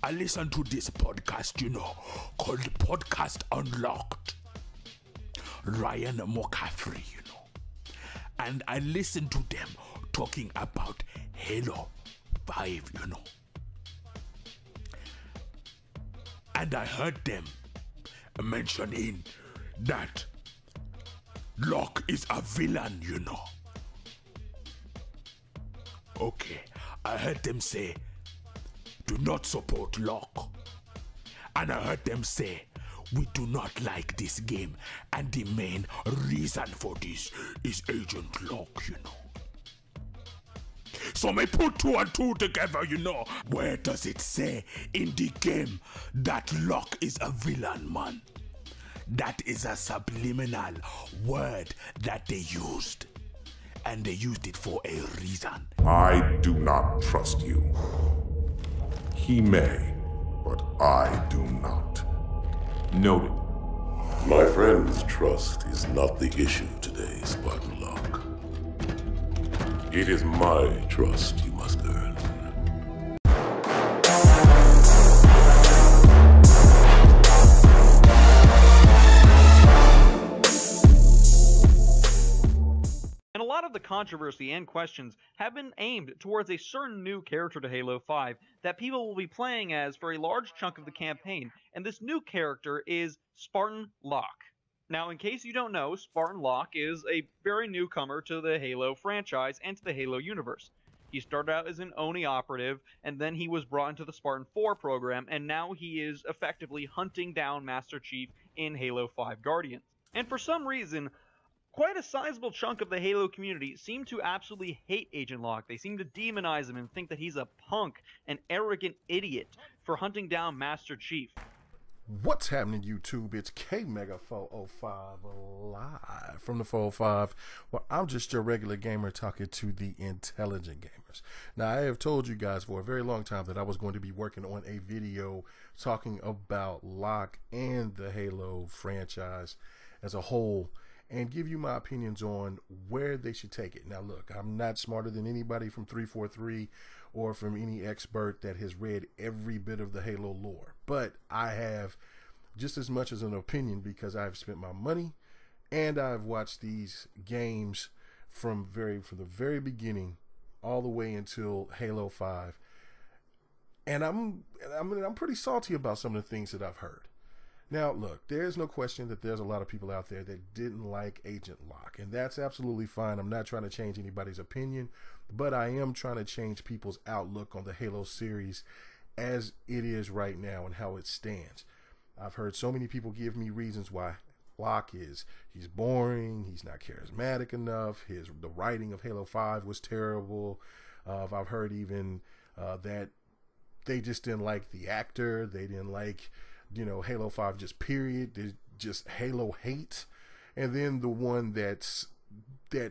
I listen to this podcast, called Podcast Unlocked. Ryan McCaffrey, and I listen to them talking about Halo 5, And I heard them mentioning that Lock is a villain, Okay, I heard them say, do not support Lock. And I heard them say, we do not like this game, and the main reason for this is Agent Lock, So may put 2 and 2 together, Where does it say in the game that Lock is a villain, man? That is a subliminal word that they used. And they used it for a reason. I do not trust you. He may, but I do not. Noted. My friend's trust is not the issue today, Spartan Lock. It is my trust you must earn. And a lot of the controversy and questions have been aimed towards a certain new character to Halo 5 that people will be playing as for a large chunk of the campaign, and this new character is Spartan Lock. Now, in case you don't know, Spartan Lock is a very newcomer to the Halo franchise and to the Halo universe. He started out as an Oni operative, and then he was brought into the Spartan 4 program, and now he is effectively hunting down Master Chief in Halo 5 Guardians. And for some reason, quite a sizable chunk of the Halo community seem to absolutely hate Agent Lock. They seem to demonize him and think that he's a punk, an arrogant idiot for hunting down Master Chief. What's happening, YouTube? It's K-Mega405 live from the 405. Well, I'm just your regular gamer talking to the intelligent gamers. Now, I have told you guys for a very long time that I was going to be working on a video talking about Lock and the Halo franchise as a whole, and give you my opinions on where they should take it. Now, look, I'm not smarter than anybody from 343 or from any expert that has read every bit of the Halo lore, but I have just as much as an opinion because I've spent my money and I've watched these games from the very beginning all the way until Halo 5, and I'm pretty salty about some of the things that I've heard. Now, look, there's no question that there's a lot of people out there that didn't like Agent Lock, and that's absolutely fine. I'm not trying to change anybody's opinion, but I am trying to change people's outlook on the Halo series as it is right now and how it stands. I've heard so many people give me reasons why Lock he's boring, he's not charismatic enough, the writing of Halo 5 was terrible. I've heard even that they just didn't like the actor, they didn't like Halo 5 just period. There's just Halo hate. And then the one that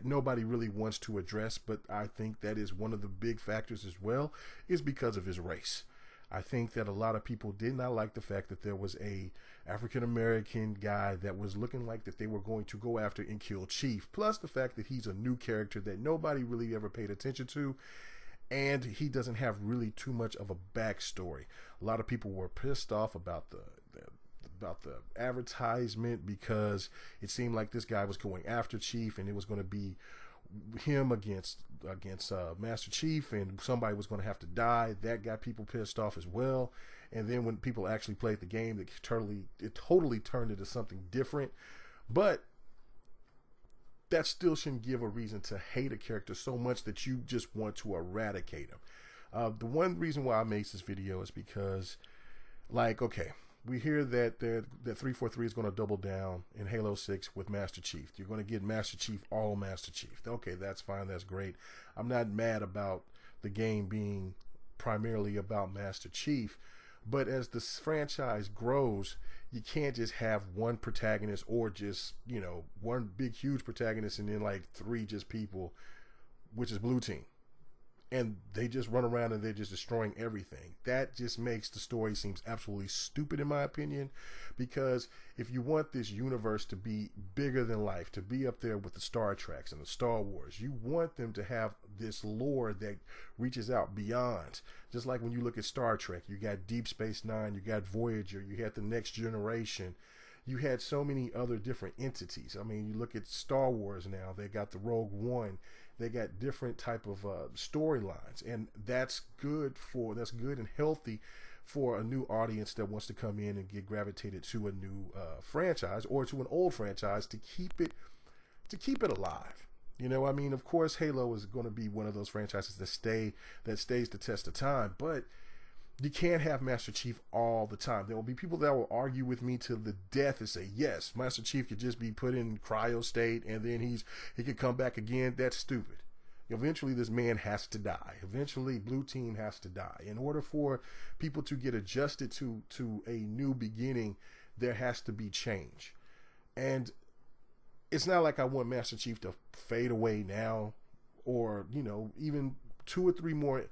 nobody really wants to address, but I think that is one of the big factors as well, is because of his race. I think that a lot of people did not like the fact that there was a African-American guy that was looking like that they were going to go after and kill Chief, plus the fact that he's a new character that nobody really ever paid attention to, and he doesn't have really too much of a backstory. A lot of people were pissed off about the advertisement because it seemed like this guy was going after Chief and it was going to be him against Master Chief, and somebody was going to have to die. That got people pissed off as well. And then when people actually played the game, it totally turned into something different. But that still shouldn't give a reason to hate a character so much that you just want to eradicate him. The one reason why I made this video is because, okay, we hear that 343 is going to double down in Halo 6 with Master Chief. You're going to get Master Chief, all Master Chief. Okay, that's fine, that's great. I'm not mad about the game being primarily about Master Chief, but as the franchise grows, you can't just have one protagonist or just, one big huge protagonist and then 3 just people, which is Blue Team. and they just run around and they're just destroying everything. That just makes the story seems absolutely stupid, in my opinion, because if you want this universe to be bigger than life, to be up there with the Star Treks and the Star Wars, you want them to have this lore that reaches out beyond. Just like when you look at Star Trek, you got Deep Space Nine, you got Voyager, you had the Next Generation, you had so many other different entities. I mean, you look at Star Wars now, they got the Rogue One, they got different type of storylines, and that's good and healthy for a new audience that wants to come in and get gravitated to a new franchise or to an old franchise to keep it alive. You know, I mean, of course, Halo is going to be one of those franchises that stays the test of time, but you can't have Master Chief all the time. There will be people that will argue with me to the death and say, yes, Master Chief could just be put in cryo state and then he could come back again. That's stupid. Eventually, this man has to die. Eventually, Blue Team has to die. In order for people to get adjusted to a new beginning, there has to be change. And it's not like I want Master Chief to fade away now, or, you know, even two or three more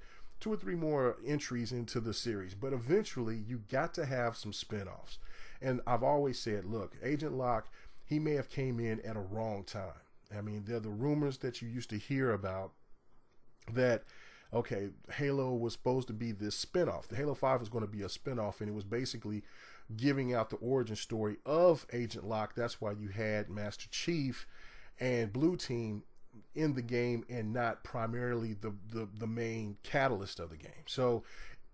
entries into the series. But eventually, you got to have some spinoffs. And I've always said, look, Agent Locke, he may have came in at a wrong time. I mean, they're the rumors that you used to hear about that, okay, Halo was supposed to be this spinoff. The Halo 5 was going to be a spinoff, and it was basically giving out the origin story of Agent Locke. That's why you had Master Chief and Blue Team in the game and not primarily the main catalyst of the game. So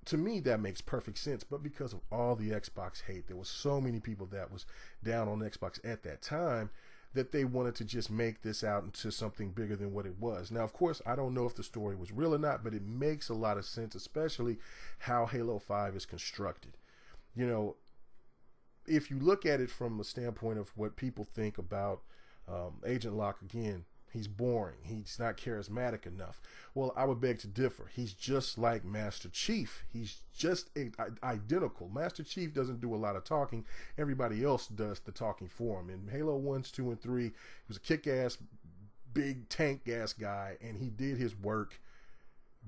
to me, that makes perfect sense. But because of all the Xbox hate, there was so many people that was down on Xbox at that time that they wanted to just make this out into something bigger than what it was. Now, of course, I don't know if the story was real or not, but it makes a lot of sense, especially how Halo 5 is constructed. You know, if you look at it from a standpoint of what people think about Agent Locke, again, he's boring. He's not charismatic enough. Well, I would beg to differ. He's just like Master Chief. He's just identical. Master Chief doesn't do a lot of talking. Everybody else does the talking for him. In Halo 1, 2, and 3, he was a kick-ass, big tank gas guy, and he did his work,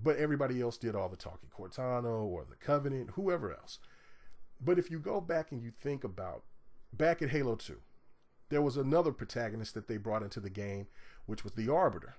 but everybody else did all the talking. Cortana or the Covenant, whoever else. But if you go back and you think about, back at Halo 2, there was another protagonist that they brought into the game, which was the Arbiter,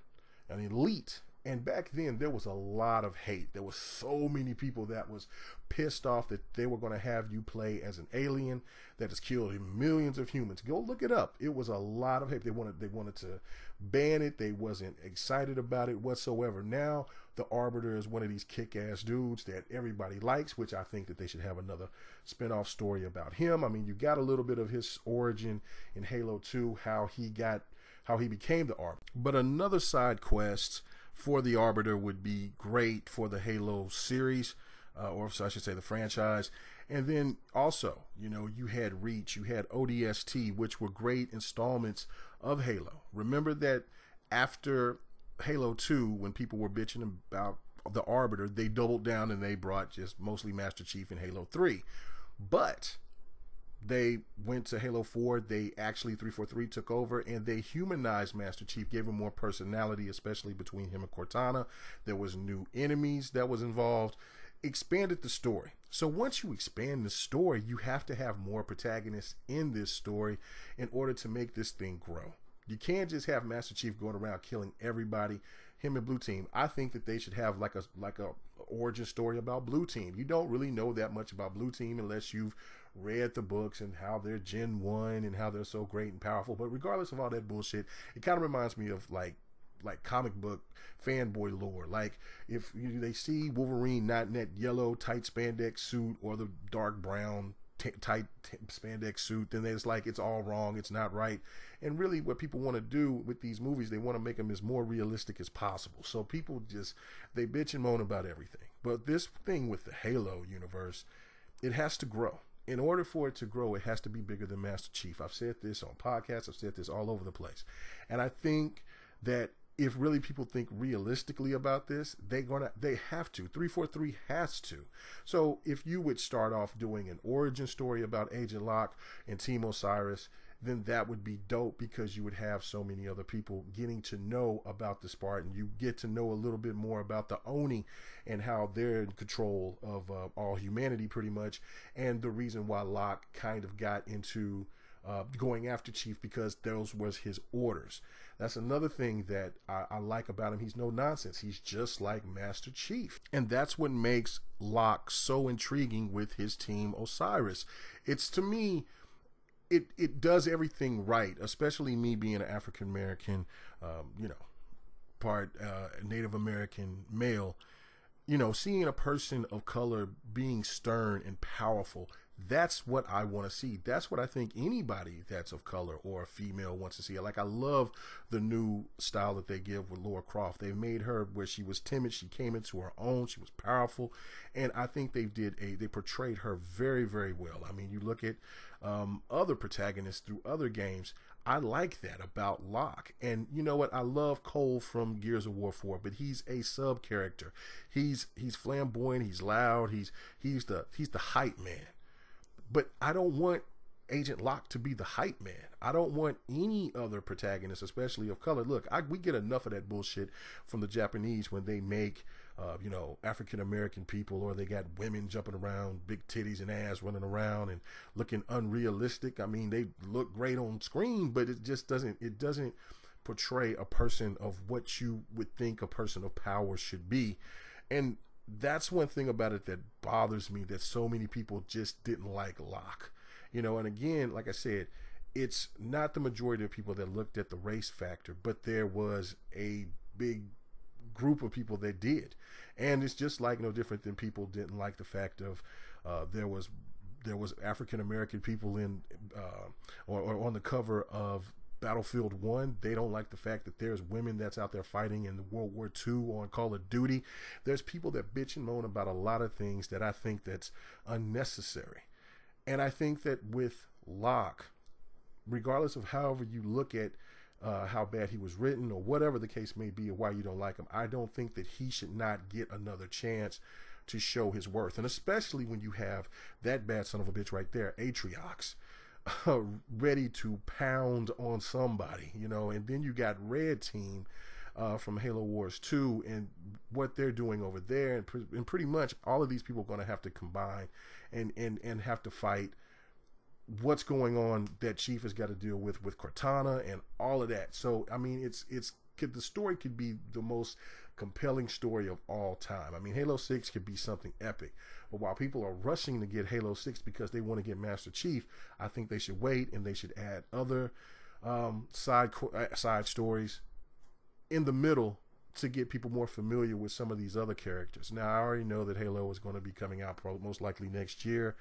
an elite. And back then, there was a lot of hate. There was so many people that was pissed off that they were going to have you play as an alien that has killed millions of humans. Go look it up. It was a lot of hate. They wanted to ban it. They wasn't excited about it whatsoever. Now, the Arbiter is one of these kick-ass dudes that everybody likes, which I think that they should have another spin-off story about him. I mean, you got a little bit of his origin in Halo 2, how he became the Arbiter. But another side quest for the Arbiter would be great for the Halo series, or I should say the franchise. And then also, you know, you had Reach, you had ODST, which were great installments of Halo. Remember that after Halo 2, when people were bitching about the Arbiter, they doubled down and they brought just mostly Master Chief in Halo 3. But they went to Halo 4, they actually 343 took over, and they humanized Master Chief, gave him more personality, especially between him and Cortana. There was new enemies that was involved, expanded the story. So once you expand the story, you have to have more protagonists in this story in order to make this thing grow. You can't just have Master Chief going around killing everybody, him and Blue Team. I think that they should have like a origin story about Blue Team. You don't really know that much about Blue Team unless you've read the books and how they're Gen 1 and how they're so great and powerful. But regardless of all that bullshit, it kind of reminds me of like comic book fanboy lore. Like if they see Wolverine not in that yellow tight spandex suit or the dark brown tight spandex suit, then it's like it's all wrong, it's not right. And really what people want to do with these movies, they want to make them as more realistic as possible. So people just, they bitch and moan about everything. But this thing with the Halo universe, it has to grow. In order for it to grow, it has to be bigger than Master Chief. I've said this on podcasts, I've said this all over the place. And I think that if really people think realistically about this, they have to. 343 has to. So if you would start off doing an origin story about Agent Locke and Team Osiris, then that would be dope, because you would have so many other people getting to know about the Spartan. You get to know a little bit more about the Oni and how they're in control of all humanity pretty much, and the reason why Locke kind of got into going after Chief, because those was his orders. That's another thing that I like about him. He's no nonsense. He's just like Master Chief. And that's what makes Locke so intriguing with his team Osiris. It's, to me, it does everything right, especially me being an African American, part Native American male. Seeing a person of color being stern and powerful, that's what I want to see. That's what I think anybody that's of color or a female wants to see. Like, I love the new style that they give with Laura Croft. They made her where she was timid. She came into her own. She was powerful. And I think they portrayed her very, very well. I mean, you look at other protagonists through other games. I like that about Locke. And you know what? I love Cole from Gears of War 4, but he's a sub character. He's flamboyant. He's loud. He's the hype man. But I don't want Agent Locke to be the hype man. I don't want any other protagonist, especially of color. Look, we get enough of that bullshit from the Japanese when they make, African American people, or they got women jumping around, big titties and ass running around and looking unrealistic. I mean, they look great on screen, but it just doesn't portray a person of what you would think a person of power should be. And that's one thing about it that bothers me, that so many people just didn't like Locke. And again, like I said, it's not the majority of people that looked at the race factor, but there was a big group of people that did. And it's just like no different than people didn't like the fact of there was African American people in or on the cover of Battlefield 1. They don't like the fact that there's women that's out there fighting in the World War II on Call of Duty. There's people that bitch and moan about a lot of things that I think that's unnecessary. And I think that with Locke, regardless of however you look at how bad he was written or whatever the case may be or why you don't like him, I don't think that he should not get another chance to show his worth. And especially when you have that bad son of a bitch right there, Atriox, ready to pound on somebody, and then you got Red Team from Halo Wars 2 and what they're doing over there, and pretty much all of these people are going to have to combine and have to fight what's going on that Chief has got to deal with Cortana and all of that. So I mean, the story could be the most compelling story of all time. I mean, Halo 6 could be something epic. But while people are rushing to get Halo 6 because they want to get Master Chief, I think they should wait, and they should add other side stories in the middle to get people more familiar with some of these other characters. Now, I already know that Halo is going to be coming out most likely next year.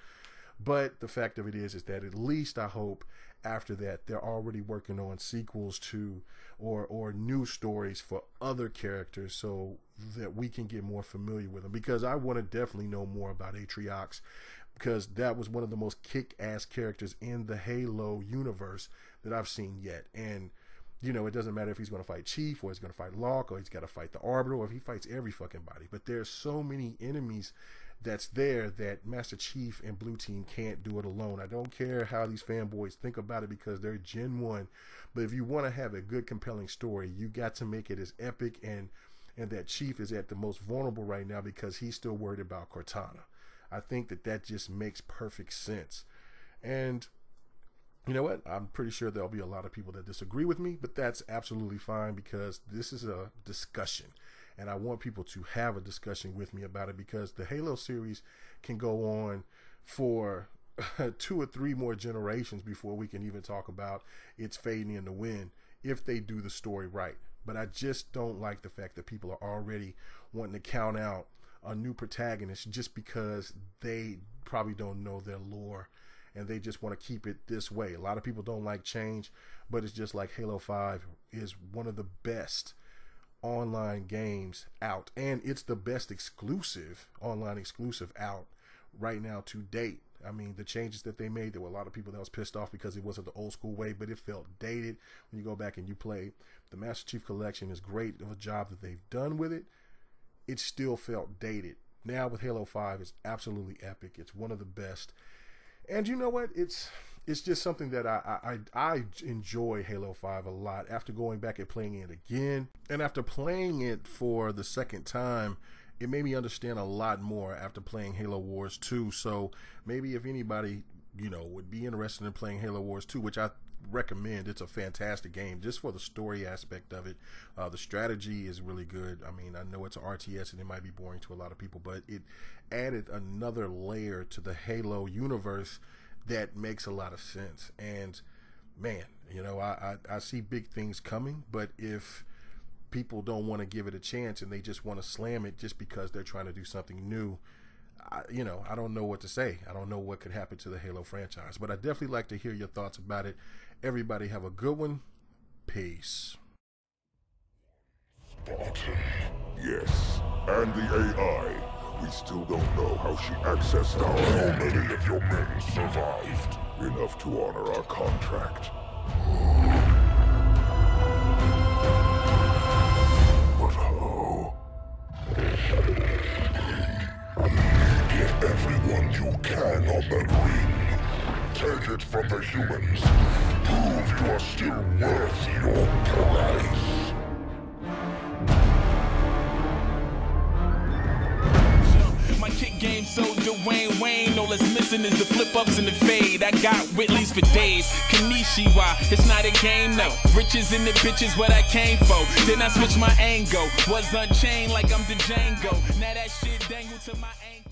But the fact of it is that at least I hope after that they're already working on sequels to or new stories for other characters so that we can get more familiar with them. Because I want to definitely know more about Atriox, because that was one of the most kick-ass characters in the Halo universe that I've seen yet. And it doesn't matter if he's going to fight Chief or he's going to fight Locke or he's got to fight the Arbiter or if he fights every fucking body. But there's so many enemies that's there that Master Chief and Blue Team can't do it alone. I don't care how these fanboys think about it because they're Gen 1. But if you want to have a good, compelling story, you got to make it as epic, and that Chief is at the most vulnerable right now because he's still worried about Cortana. I think that just makes perfect sense. And you know what? I'm pretty sure there'll be a lot of people that disagree with me, but that's absolutely fine because this is a discussion. And I want people to have a discussion with me about it, because the Halo series can go on for 2 or 3 more generations before we can even talk about its fading in the wind if they do the story right. But I just don't like the fact that people are already wanting to count out a new protagonist just because they probably don't know their lore and they just want to keep it this way. A lot of people don't like change, but it's just like Halo 5 is one of the best online games out, and it's the best online exclusive out right now to date. I mean, the changes that they made, there were a lot of people that was pissed off because it wasn't the old school way, but it felt dated when you go back and you play the Master Chief Collection. Is great of a job that they've done with it. It still felt dated. Now with Halo 5, it's absolutely epic. It's one of the best. And you know what? It's it's just something that I enjoy Halo 5 a lot after going back and playing it again. And after playing it for the second time, it made me understand a lot more after playing Halo Wars 2. So maybe if anybody, you know, would be interested in playing Halo Wars 2, which I recommend, it's a fantastic game just for the story aspect of it. The strategy is really good. I mean, I know it's an RTS and it might be boring to a lot of people, but it added another layer to the Halo universe that makes a lot of sense. And man, you know, I see big things coming, but if people don't want to give it a chance and they just want to slam it just because they're trying to do something new, you know, I don't know what to say. I don't know what could happen to the Halo franchise, but I definitely like to hear your thoughts about it. Everybody have a good one. Peace. Spartan. Yes, and the AI. We still don't know how she accessed our... How many of your men survived? Enough to honor our contract. But how? Get everyone you can on that ring. Take it from the humans. Prove you are still worth your price. My kick game so Dwayne Wayne. All that's missing is the flip-ups and the fade. I got Whitleys for days. Kanishiwa, it's not a game, no. Riches in the bitches, what I came for. Then I switched my angle. Was unchained like I'm the Django. Now that shit dangled to my ankle.